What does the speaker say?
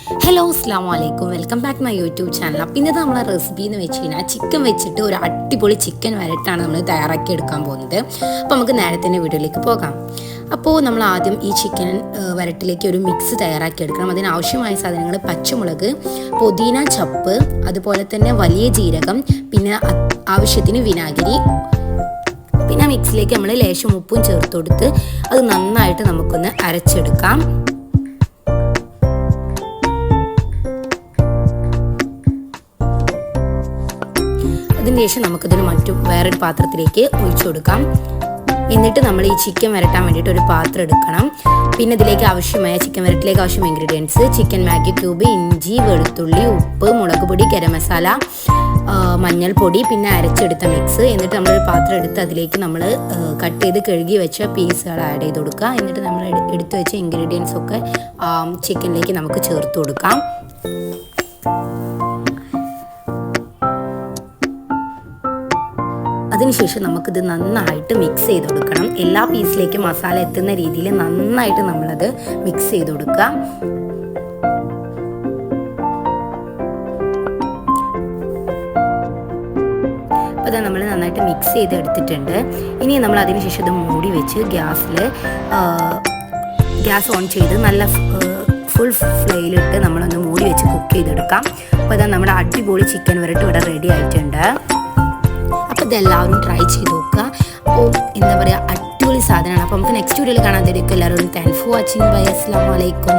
Hello അസ്സലാമു അലൈക്കും, welcome back my YouTube channel. അപ്പോൾ ഇന്നത്തെ നമ്മളെ റെസിപ്പി എന്ന് വെച്ച് കഴിഞ്ഞാൽ ചിക്കൻ വെച്ചിട്ട് ഒരു അടിപൊളി ചിക്കൻ വരട്ടാണ് നമ്മൾ തയ്യാറാക്കി എടുക്കാൻ പോകുന്നത്. അപ്പോൾ നമുക്ക് നേരെ തന്നെ വീഡിയോയിലേക്ക് പോകാം. അപ്പോൾ നമ്മൾ ആദ്യം ഈ ചിക്കൻ വരട്ടിലേക്ക് ഒരു മിക്സ് തയ്യാറാക്കി എടുക്കണം. അതിനാവശ്യമായ സാധനങ്ങൾ പച്ചമുളക്, പുതിന ചപ്പ്, അതുപോലെ തന്നെ വലിയ ജീരകം, പിന്നെ ആവശ്യത്തിന് വിനാഗിരി. പിന്നെ മിക്സിലേക്ക് നമ്മൾ ലേശം ഉപ്പും ചേർത്ത് കൊടുത്ത് അത് നന്നായിട്ട് നമുക്കൊന്ന് അരച്ചെടുക്കാം. അതിന് ശേഷം നമുക്കിതിന് വേറൊരു പാത്രത്തിലേക്ക് ഒഴിച്ചു കൊടുക്കാം. എന്നിട്ട് നമ്മൾ ഈ ചിക്കൻ വരട്ടാൻ വേണ്ടിയിട്ട് ഒരു പാത്രം എടുക്കണം. പിന്നെ ഇതിലേക്ക് ആവശ്യമായ ചിക്കൻ വരട്ടിലേക്ക് ആവശ്യമായ ഇൻഗ്രീഡിയൻസ്: ചിക്കൻ മാഗി ക്യൂബ്, ഇഞ്ചി, വെളുത്തുള്ളി, ഉപ്പ്, മുളക് പൊടി, ഗരം മസാല, മഞ്ഞൾപ്പൊടി, പിന്നെ അരച്ചെടുത്ത മിക്സ്. എന്നിട്ട് നമ്മളൊരു പാത്രം എടുത്ത് അതിലേക്ക് നമ്മൾ കട്ട് ചെയ്ത് കഴുകി വെച്ച പീസുകൾ ആഡ് ചെയ്ത് കൊടുക്കുക. എന്നിട്ട് നമ്മൾ എടുത്തു വെച്ച ഇൻഗ്രീഡിയൻസ് ഒക്കെ ചിക്കനിലേക്ക് നമുക്ക് ചേർത്ത് കൊടുക്കാം. അതിനുശേഷം നമുക്കിത് നന്നായിട്ട് മിക്സ് ചെയ്ത് കൊടുക്കണം. എല്ലാ പീസിലേക്കും മസാല എത്തുന്ന രീതിയിൽ നന്നായിട്ട് നമ്മളത് മിക്സ് ചെയ്ത് കൊടുക്കുക. അപ്പോൾ അത് നമ്മൾ നന്നായിട്ട് മിക്സ് ചെയ്ത് എടുത്തിട്ടുണ്ട്. ഇനി നമ്മൾ അതിനുശേഷം ഇത് മൂടി വെച്ച് ഗ്യാസ് ഓൺ ചെയ്ത് നല്ല ഫുൾ ഫ്ലെയിലിട്ട് നമ്മളൊന്ന് മൂടി വെച്ച് കുക്ക് ചെയ്തെടുക്കാം. അപ്പോൾ അതാ നമ്മുടെ അടിപൊളി ചിക്കൻ വരട്ട് ഇവിടെ റെഡി ആയിട്ടുണ്ട്. അപ്പോൾ ഇതെല്ലാവരും ട്രൈ ചെയ്ത് നോക്കുക. അപ്പോൾ എന്താ പറയുക, അടിപൊളി സാധനമാണ്. അപ്പോൾ നമുക്ക് നെക്സ്റ്റ് വീഡിയോയിൽ കാണാൻ തരും. എല്ലാവരോടും താങ്ക്സ് ഫോർ വാച്ചിങ്. ബൈ, അസ്സലാമു അലൈക്കും.